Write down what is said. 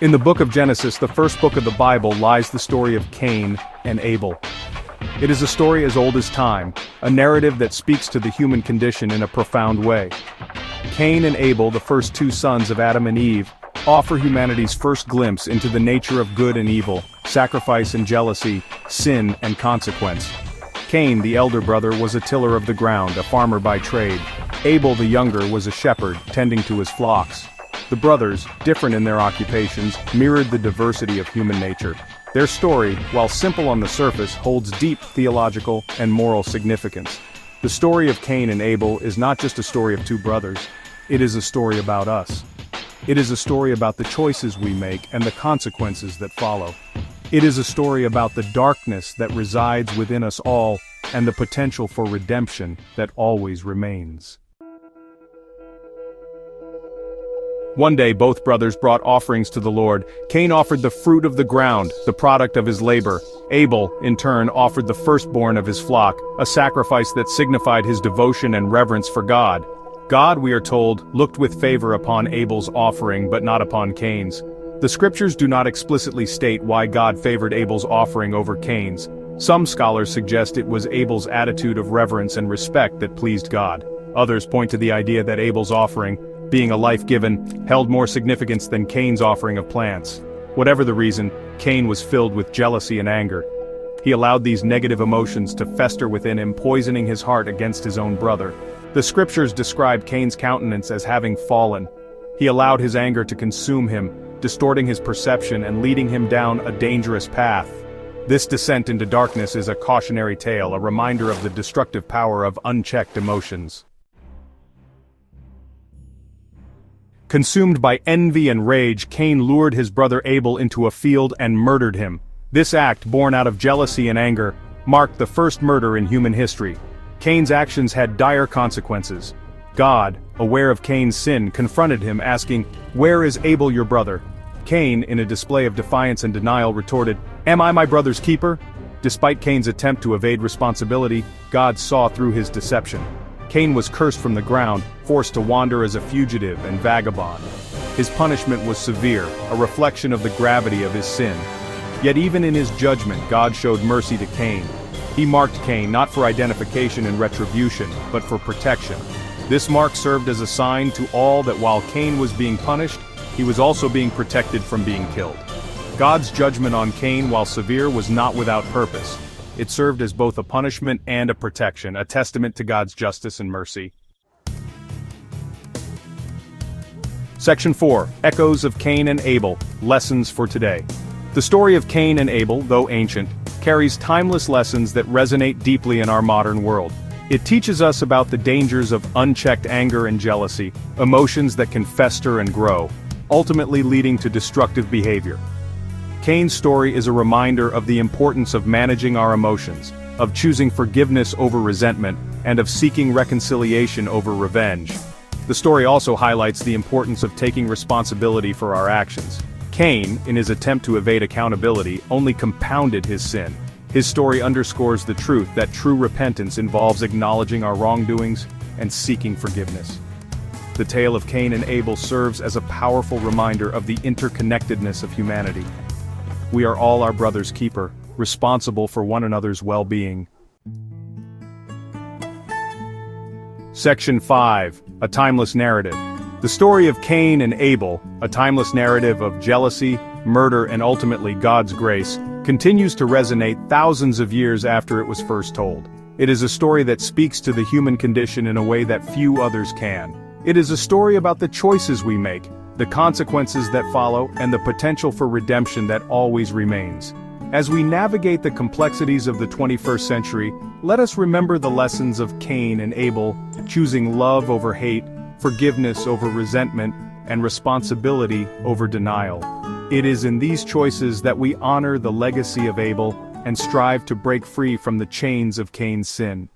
In the book of Genesis, the first book of the Bible, lies the story of Cain and Abel. It is a story as old as time, a narrative that speaks to the human condition in a profound way. Cain and Abel, the first two sons of Adam and Eve, offer humanity's first glimpse into the nature of good and evil, sacrifice and jealousy, sin and consequence. Cain, the elder brother, was a tiller of the ground, a farmer by trade. Abel, the younger, was a shepherd, tending to his flocks. The brothers, different in their occupations, mirrored the diversity of human nature. Their story, while simple on the surface, holds deep theological and moral significance. The story of Cain and Abel is not just a story of two brothers, it is a story about us. It is a story about the choices we make and the consequences that follow. It is a story about the darkness that resides within us all and the potential for redemption that always remains. One day both brothers brought offerings to the Lord. Cain offered the fruit of the ground, the product of his labor. Abel, in turn, offered the firstborn of his flock, a sacrifice that signified his devotion and reverence for God. God, we are told, looked with favor upon Abel's offering but not upon Cain's. The scriptures do not explicitly state why God favored Abel's offering over Cain's. Some scholars suggest it was Abel's attitude of reverence and respect that pleased God. Others point to the idea that Abel's offering, being a life given, held more significance than Cain's offering of plants. Whatever the reason, Cain was filled with jealousy and anger. He allowed these negative emotions to fester within him, poisoning his heart against his own brother. The scriptures describe Cain's countenance as having fallen. He allowed his anger to consume him, distorting his perception and leading him down a dangerous path. This descent into darkness is a cautionary tale, a reminder of the destructive power of unchecked emotions. Consumed by envy and rage, Cain lured his brother Abel into a field and murdered him. This act, born out of jealousy and anger, marked the first murder in human history. Cain's actions had dire consequences. God, aware of Cain's sin, confronted him, asking, "Where is Abel your brother?" Cain, in a display of defiance and denial, retorted, "Am I my brother's keeper?" Despite Cain's attempt to evade responsibility, God saw through his deception. Cain was cursed from the ground, forced to wander as a fugitive and vagabond. His punishment was severe, a reflection of the gravity of his sin. Yet even in his judgment, God showed mercy to Cain. He marked Cain not for identification and retribution, but for protection. This mark served as a sign to all that while Cain was being punished, he was also being protected from being killed. God's judgment on Cain, while severe, was not without purpose. It served as both a punishment and a protection, a testament to God's justice and mercy. Section 4. Echoes of Cain and Abel, Lessons for Today. The story of Cain and Abel, though ancient, carries timeless lessons that resonate deeply in our modern world. It teaches us about the dangers of unchecked anger and jealousy, emotions that can fester and grow, ultimately leading to destructive behavior. Cain's story is a reminder of the importance of managing our emotions, of choosing forgiveness over resentment, and of seeking reconciliation over revenge. The story also highlights the importance of taking responsibility for our actions. Cain, in his attempt to evade accountability, only compounded his sin. His story underscores the truth that true repentance involves acknowledging our wrongdoings and seeking forgiveness. The tale of Cain and Abel serves as a powerful reminder of the interconnectedness of humanity. We are all our brother's keeper, responsible for one another's well-being. Section 5. A Timeless Narrative. The story of Cain and Abel, a timeless narrative of jealousy, murder, and ultimately God's grace, continues to resonate thousands of years after it was first told. It is a story that speaks to the human condition in a way that few others can. It is a story about the choices we make, the consequences that follow, and the potential for redemption that always remains. As we navigate the complexities of the 21st century, let us remember the lessons of Cain and Abel, choosing love over hate, forgiveness over resentment, and responsibility over denial. It is in these choices that we honor the legacy of Abel and strive to break free from the chains of Cain's sin.